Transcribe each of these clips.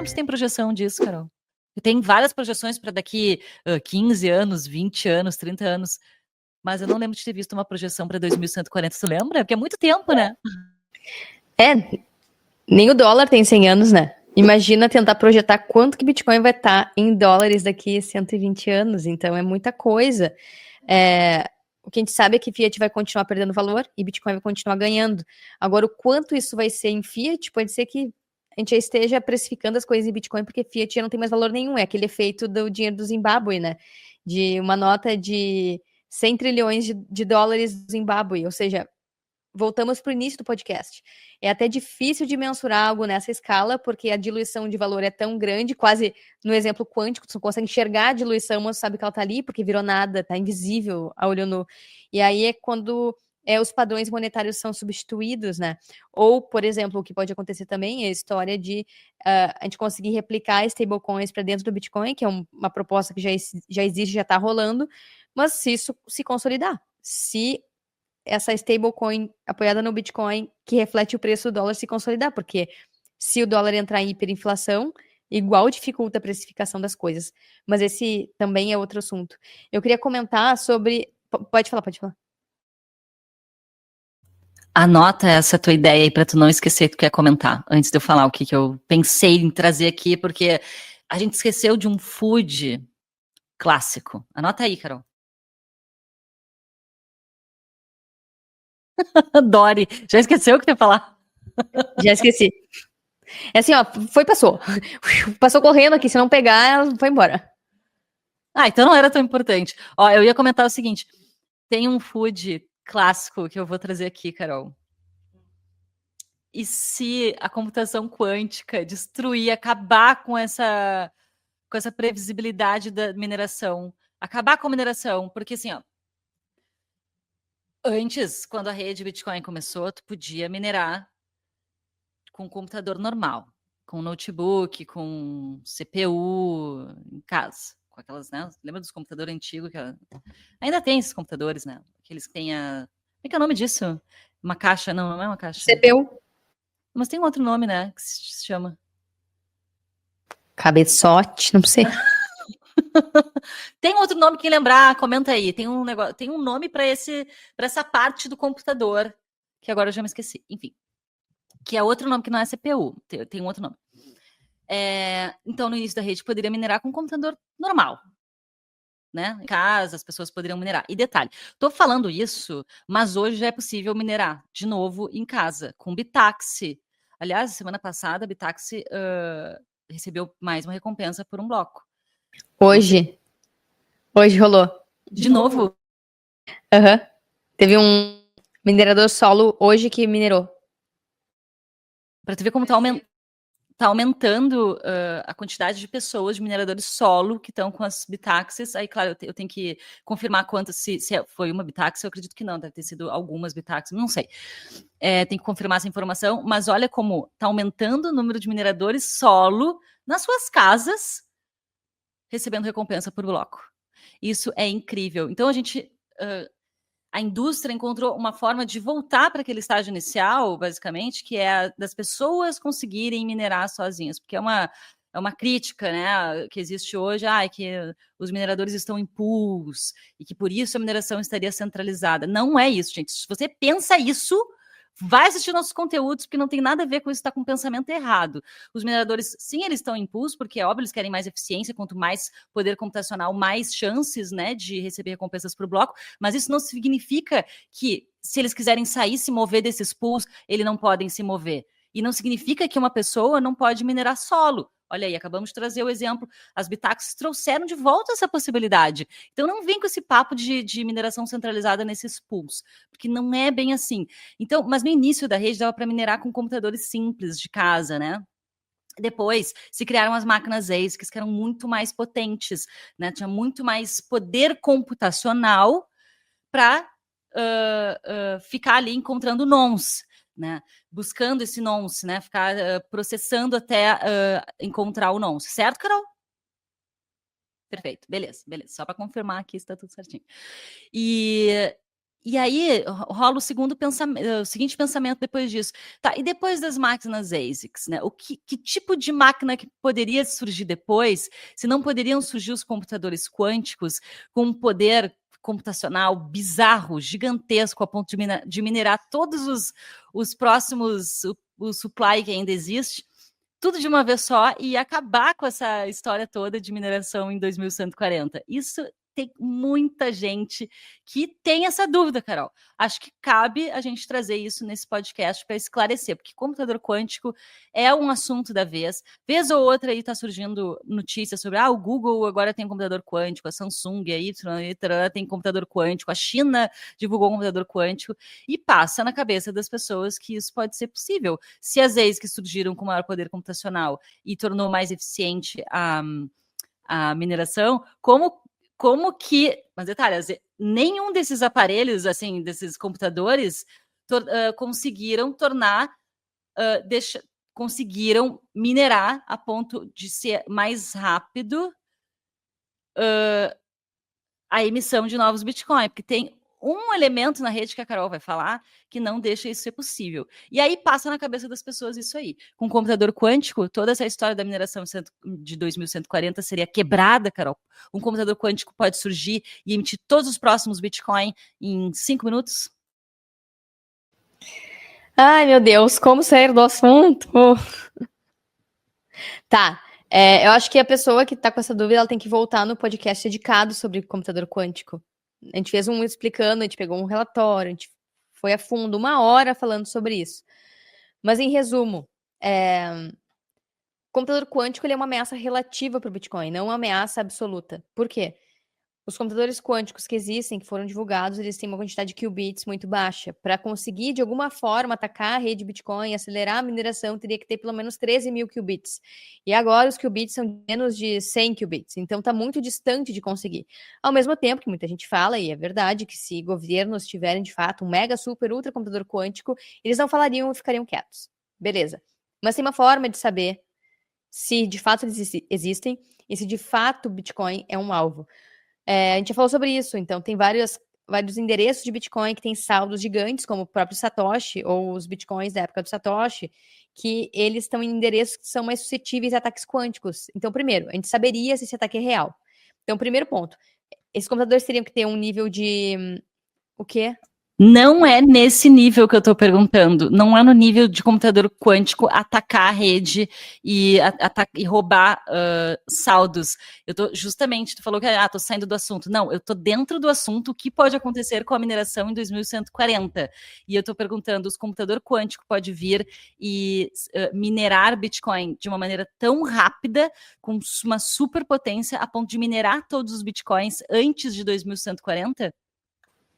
lembro se tem projeção disso, Carol. Tem várias projeções para daqui 15 anos, 20 anos, 30 anos. Mas eu não lembro de ter visto uma projeção para 2140. Tu lembra? Porque é muito tempo, né? Nem o dólar tem 100 anos, né? Imagina tentar projetar quanto que Bitcoin vai estar em dólares daqui a 120 anos. Então, é muita coisa. O que a gente sabe é que Fiat vai continuar perdendo valor e Bitcoin vai continuar ganhando. Agora, o quanto isso vai ser em Fiat, pode ser que a gente já esteja precificando as coisas em Bitcoin, porque Fiat já não tem mais valor nenhum. É aquele efeito do dinheiro do Zimbábue, né? De uma nota de 100 trilhões de dólares do Zimbábue. Ou seja, voltamos para o início do podcast. É até difícil de mensurar algo nessa escala, porque a diluição de valor é tão grande, quase no exemplo quântico, tu consegue enxergar a diluição, mas sabe que ela está ali, porque virou nada, está invisível a olho nu. E aí é quando os padrões monetários são substituídos, né? Ou, por exemplo, o que pode acontecer também é a história de a gente conseguir replicar stablecoins para dentro do Bitcoin, que é uma proposta que já existe, já está rolando, mas se isso se consolidar, se essa stablecoin apoiada no Bitcoin, que reflete o preço do dólar, se consolidar, porque se o dólar entrar em hiperinflação, igual dificulta a precificação das coisas. Mas esse também é outro assunto. Eu queria comentar sobre... Pode falar, pode falar. Anota essa tua ideia aí para tu não esquecer que tu quer comentar, antes de eu falar o que eu pensei em trazer aqui, porque a gente esqueceu de um food clássico. Anota aí, Carol. Dori, já esqueceu o que tu ia falar? Já esqueci. É assim, ó, passou. Passou correndo aqui, se não pegar, ela foi embora. Então não era tão importante. Ó, eu ia comentar o seguinte, tem um food clássico que eu vou trazer aqui, Carol. E se a computação quântica destruir, acabar com essa previsibilidade da mineração, acabar com a mineração, porque assim, ó, antes, quando a rede Bitcoin começou, tu podia minerar com um computador normal, com notebook, com CPU em casa, com aquelas, né? Lembra dos computadores antigos? Ainda tem esses computadores, né? Aqueles que tem a... Como é que é o nome disso? Uma caixa? Não, não é uma caixa. CPU. Mas tem um outro nome, né? Que se chama... Cabeçote, não sei. Tem outro nome que lembrar, comenta aí. Tem um negócio, tem um nome para essa parte do computador, que agora eu já me esqueci. Enfim, que é outro nome que não é CPU, tem um outro nome. Então, no início da rede, poderia minerar com um computador normal, né? Em casa, as pessoas poderiam minerar. E detalhe, estou falando isso, mas hoje já é possível minerar de novo em casa, com Bitaxi. Aliás, semana passada, a Bitaxi recebeu mais uma recompensa por um bloco. Hoje rolou. De novo? Aham. Teve um minerador solo hoje que minerou. Para tu ver como tá aumentando a quantidade de pessoas, de mineradores solo, que estão com as bitaxis. Aí, claro, eu tenho que confirmar quantas, se foi uma bitaxi, eu acredito que não, deve ter sido algumas bitaxis, não sei. Tem que confirmar essa informação, mas olha como está aumentando o número de mineradores solo nas suas casas, recebendo recompensa por bloco. Isso é incrível. Então, a indústria encontrou uma forma de voltar para aquele estágio inicial, basicamente, que é das pessoas conseguirem minerar sozinhas, porque é uma crítica, né, que existe hoje, que os mineradores estão em pools e que por isso a mineração estaria centralizada. Não é isso, gente. Se você pensa isso, vai assistir nossos conteúdos, porque não tem nada a ver com isso, está com um pensamento errado. Os mineradores, sim, eles estão em pools, porque é óbvio, eles querem mais eficiência, quanto mais poder computacional, mais chances, né, de receber recompensas por bloco, mas isso não significa que, se eles quiserem sair, se mover desses pools, eles não podem se mover. E não significa que uma pessoa não pode minerar solo. Olha aí, acabamos de trazer o exemplo. As bitaxis trouxeram de volta essa possibilidade. Então não vem com esse papo de mineração centralizada nesses pools, porque não é bem assim. Então, mas no início da rede dava para minerar com computadores simples de casa, né? Depois se criaram as máquinas ASICs, que eram muito mais potentes, né? Tinha muito mais poder computacional para ficar ali encontrando nons, né? Buscando esse nonce, né? Ficar processando até encontrar o nonce, certo, Carol? Perfeito, beleza. Só para confirmar aqui se está tudo certinho. E aí rola o seguinte pensamento depois disso. Tá, e depois das máquinas ASICs, né? Que tipo de máquina que poderia surgir depois, se não poderiam surgir os computadores quânticos com um poder computacional bizarro, gigantesco, a ponto de minerar todos os próximos, o supply que ainda existe, tudo de uma vez só e acabar com essa história toda de mineração em 2140. Isso tem muita gente que tem essa dúvida, Carol. Acho que cabe a gente trazer isso nesse podcast para esclarecer, porque computador quântico é um assunto da vez. Vez ou outra aí está surgindo notícias sobre o Google agora tem computador quântico, a Samsung, a Y, tem computador quântico, a China divulgou um computador quântico, e passa na cabeça das pessoas que isso pode ser possível. Se as AIs que surgiram com maior poder computacional e tornou mais eficiente a mineração, como que, mas detalhe, nenhum desses aparelhos, assim, desses computadores, conseguiram conseguiram minerar a ponto de ser mais rápido a emissão de novos Bitcoin, porque tem um elemento na rede que a Carol vai falar que não deixa isso ser possível. E aí passa na cabeça das pessoas isso aí. Com o computador quântico, toda essa história da mineração de 2140 seria quebrada, Carol. Um computador quântico pode surgir e emitir todos os próximos Bitcoin em 5 minutos? Ai, meu Deus, como sair do assunto? Tá, eu acho que a pessoa que tá com essa dúvida, ela tem que voltar no podcast dedicado sobre computador quântico. A gente fez um explicando, a gente pegou um relatório, a gente foi a fundo, 1 hora falando sobre isso. Mas, em resumo, o computador quântico ele é uma ameaça relativa para o Bitcoin, não uma ameaça absoluta. Por quê? Os computadores quânticos que existem, que foram divulgados, eles têm uma quantidade de qubits muito baixa. Para conseguir, de alguma forma, atacar a rede Bitcoin, acelerar a mineração, teria que ter pelo menos 13 mil qubits. E agora os qubits são menos de 100 qubits. Então, está muito distante de conseguir. Ao mesmo tempo que muita gente fala, e é verdade, que se governos tiverem, de fato, um mega, super, ultra computador quântico, eles não falariam e ficariam quietos. Beleza. Mas tem uma forma de saber se, de fato, eles existem e se, de fato, o Bitcoin é um alvo. A gente já falou sobre isso, então tem vários endereços de Bitcoin que tem saldos gigantes, como o próprio Satoshi, ou os Bitcoins da época do Satoshi, que eles estão em endereços que são mais suscetíveis a ataques quânticos. Então, primeiro, a gente saberia se esse ataque é real. Então, primeiro ponto, esses computadores teriam que ter um nível de... O quê? Não é nesse nível que eu estou perguntando. Não é no nível de computador quântico atacar a rede e roubar saldos. Eu tô justamente, tu falou que tô saindo do assunto. Não, eu tô dentro do assunto. O que pode acontecer com a mineração em 2140? E eu estou perguntando: os computador quântico pode vir e minerar Bitcoin de uma maneira tão rápida, com uma superpotência, a ponto de minerar todos os Bitcoins antes de 2140?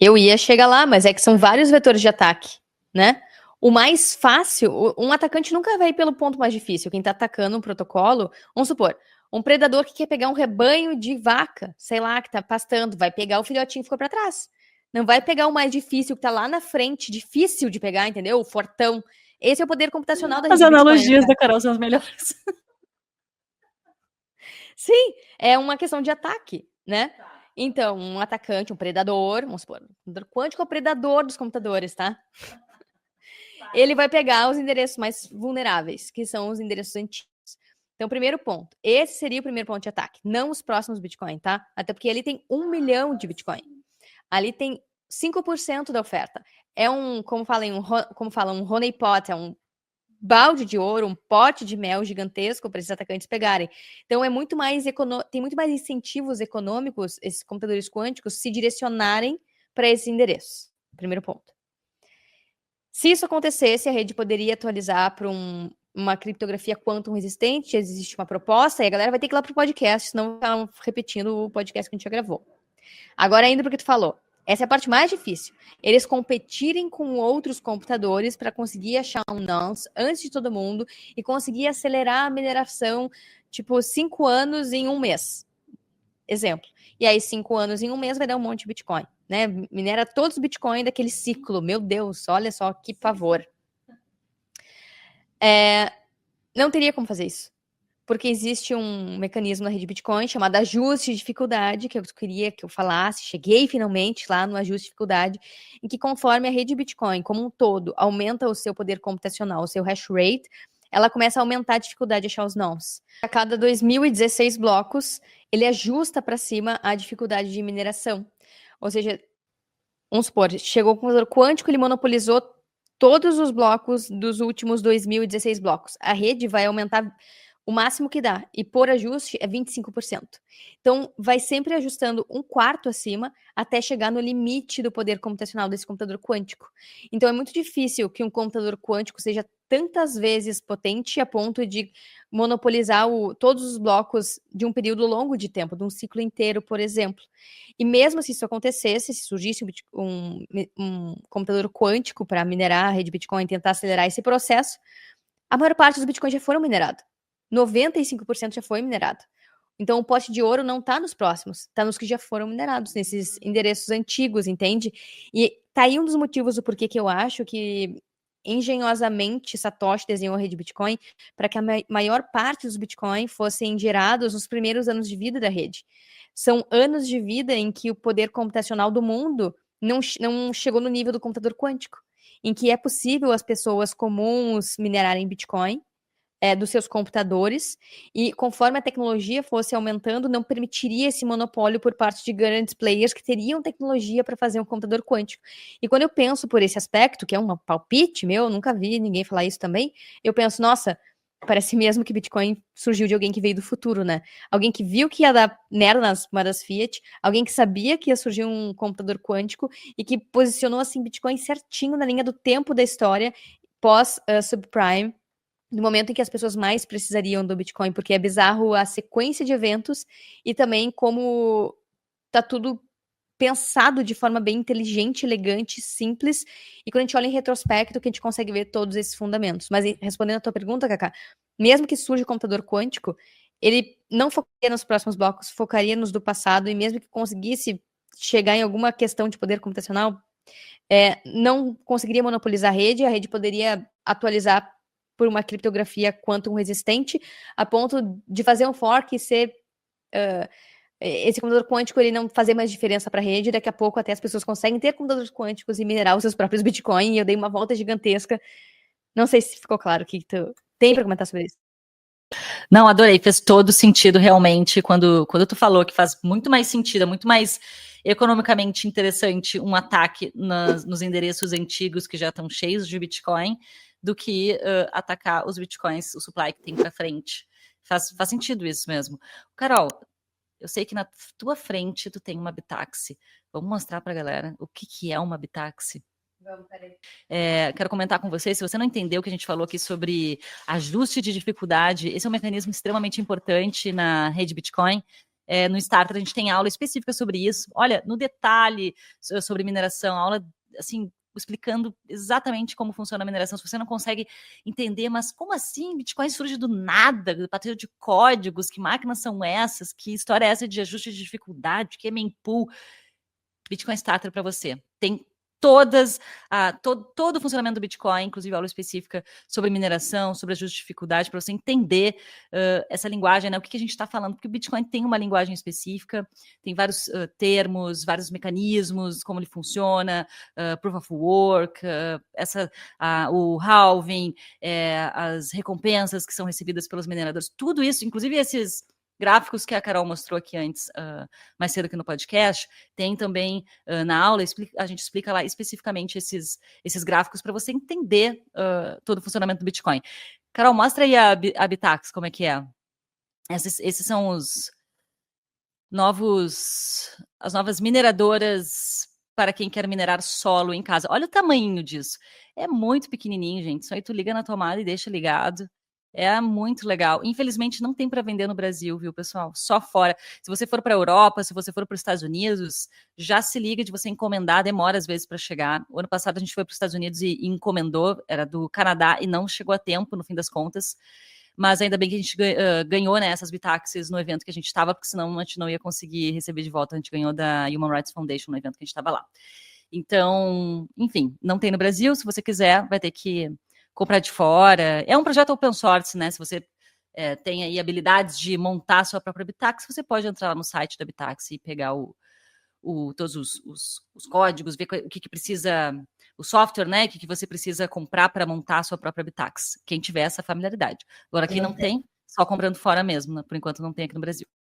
Eu ia chegar lá, mas é que são vários vetores de ataque, né? O mais fácil, um atacante nunca vai pelo ponto mais difícil. Quem tá atacando um protocolo, vamos supor, um predador que quer pegar um rebanho de vaca, sei lá, que tá pastando, vai pegar o filhotinho que ficou para trás. Não vai pegar o mais difícil, que tá lá na frente, difícil de pegar, entendeu? O fortão. Esse é o poder computacional da rede As analogias Bitcoin, né, da Carol são as melhores. Sim, é uma questão de ataque, né? Então, um atacante, um predador, vamos supor, o computador quântico é o predador dos computadores, tá? Ele vai pegar os endereços mais vulneráveis, que são os endereços antigos. Então, primeiro ponto, esse seria o primeiro ponto de ataque, não os próximos Bitcoin, tá? Até porque ali tem 1 milhão de Bitcoin. Ali tem 5% da oferta. É como fala, um honeypot, é um balde de ouro, um pote de mel gigantesco para esses atacantes pegarem. Então, tem muito mais incentivos econômicos, esses computadores quânticos, se direcionarem para esses endereços. Primeiro ponto. Se isso acontecesse, a rede poderia atualizar para uma criptografia quantum resistente, existe uma proposta, e a galera vai ter que ir lá para o podcast, senão estão repetindo o podcast que a gente já gravou. Agora, ainda porque tu falou, essa é a parte mais difícil. Eles competirem com outros computadores para conseguir achar um nonce antes de todo mundo e conseguir acelerar a mineração, tipo, 5 anos em 1 mês. Exemplo. E aí, 5 anos em 1 mês vai dar um monte de Bitcoin, né? Minera todos os Bitcoin daquele ciclo. Meu Deus, olha só que pavor. Não teria como fazer isso. porque existe um mecanismo na rede Bitcoin chamado ajuste de dificuldade, que eu queria que eu falasse, cheguei finalmente lá no ajuste de dificuldade, em que conforme a rede Bitcoin como um todo aumenta o seu poder computacional, o seu hash rate, ela começa a aumentar a dificuldade de achar os nós. A cada 2016 blocos, ele ajusta para cima a dificuldade de mineração. Ou seja, vamos supor, chegou o computador quântico, ele monopolizou todos os blocos dos últimos 2016 blocos. A rede vai aumentar o máximo que dá, e por ajuste é 25%. Então, vai sempre ajustando um quarto acima até chegar no limite do poder computacional desse computador quântico. Então, é muito difícil que um computador quântico seja tantas vezes potente a ponto de monopolizar todos os blocos de um período longo de tempo, de um ciclo inteiro, por exemplo. E mesmo se isso acontecesse, se surgisse um computador quântico para minerar a rede Bitcoin e tentar acelerar esse processo, a maior parte dos Bitcoins já foram minerados. 95% já foi minerado. Então, o pote de ouro não está nos próximos, está nos que já foram minerados, nesses endereços antigos, entende? E tá aí um dos motivos do porquê que eu acho que, engenhosamente, Satoshi desenhou a rede Bitcoin para que a maior parte dos Bitcoin fossem gerados nos primeiros anos de vida da rede. São anos de vida em que o poder computacional do mundo não chegou no nível do computador quântico, em que é possível as pessoas comuns minerarem Bitcoin, dos seus computadores, e conforme a tecnologia fosse aumentando, não permitiria esse monopólio por parte de grandes players que teriam tecnologia para fazer um computador quântico. E quando eu penso por esse aspecto, que é um palpite meu, nunca vi ninguém falar isso também, eu penso, nossa, parece mesmo que Bitcoin surgiu de alguém que veio do futuro, né? Alguém que viu que ia dar merda nas moedas fiat, alguém que sabia que ia surgir um computador quântico e que posicionou assim Bitcoin certinho na linha do tempo da história pós-subprime, no momento em que as pessoas mais precisariam do Bitcoin, porque é bizarro a sequência de eventos e também como tá tudo pensado de forma bem inteligente, elegante, simples, e quando a gente olha em retrospecto que a gente consegue ver todos esses fundamentos. Mas respondendo a tua pergunta, Cacá, mesmo que surja o computador quântico, ele não focaria nos próximos blocos, focaria nos do passado, e mesmo que conseguisse chegar em alguma questão de poder computacional, não conseguiria monopolizar a rede poderia atualizar por uma criptografia quantum resistente, a ponto de fazer um fork e ser esse computador quântico ele não fazer mais diferença para a rede, daqui a pouco até as pessoas conseguem ter computadores quânticos e minerar os seus próprios Bitcoin, e eu dei uma volta gigantesca. Não sei se ficou claro o que tu tem para comentar sobre isso. Não, adorei, fez todo sentido realmente quando tu falou que faz muito mais sentido, é muito mais economicamente interessante um ataque nos endereços antigos que já estão cheios de Bitcoin do que atacar os Bitcoins, o supply que tem para frente. Faz sentido isso mesmo. Carol, eu sei que na tua frente tu tem uma Bitaxi. Vamos mostrar para a galera o que é uma Bitaxi. Vamos, peraí. Quero comentar com vocês, se você não entendeu o que a gente falou aqui sobre ajuste de dificuldade, esse é um mecanismo extremamente importante na rede Bitcoin. No Starter a gente tem aula específica sobre isso. Olha, no detalhe sobre mineração, aula assim, explicando exatamente como funciona a mineração. Se você não consegue entender, mas como assim Bitcoin surge do nada, a partir de códigos, que máquinas são essas, que história é essa de ajuste de dificuldade, que é mempool? Bitcoin Starter para você. Tem todo o funcionamento do Bitcoin, inclusive aula específica sobre mineração, sobre ajuste de dificuldade, para você entender essa linguagem, né? O que a gente está falando, porque o Bitcoin tem uma linguagem específica, tem vários termos, vários mecanismos, como ele funciona, Proof of Work, o halving, as recompensas que são recebidas pelos mineradores, tudo isso, inclusive esses gráficos que a Carol mostrou aqui antes, mais cedo aqui no podcast, tem também na aula, a gente explica lá especificamente esses gráficos para você entender todo o funcionamento do Bitcoin. Carol, mostra aí a Bitax, como é que é. Esses são as novas mineradoras para quem quer minerar solo em casa. Olha o tamanho disso. É muito pequenininho, gente. Só aí tu liga na tomada e deixa ligado. É muito legal. Infelizmente, não tem para vender no Brasil, viu, pessoal? Só fora. Se você for para a Europa, se você for para os Estados Unidos, já se liga de você encomendar, demora às vezes para chegar. O ano passado a gente foi para os Estados Unidos e encomendou, era do Canadá, e não chegou a tempo, no fim das contas. Mas ainda bem que a gente ganhou, né, essas Bitaxis no evento que a gente estava, porque senão a gente não ia conseguir receber de volta. A gente ganhou da Human Rights Foundation no evento que a gente estava lá. Então, enfim, não tem no Brasil. Se você quiser, vai ter que comprar de fora. É um projeto open source, né? Se você tem aí habilidades de montar a sua própria Bitax, você pode entrar lá no site da Bitax e pegar todos os códigos, ver o que precisa, o software, né? O que você precisa comprar para montar a sua própria Bitax. Quem tiver essa familiaridade. Agora, quem não tem, só comprando fora mesmo, né? Por enquanto não tem aqui no Brasil.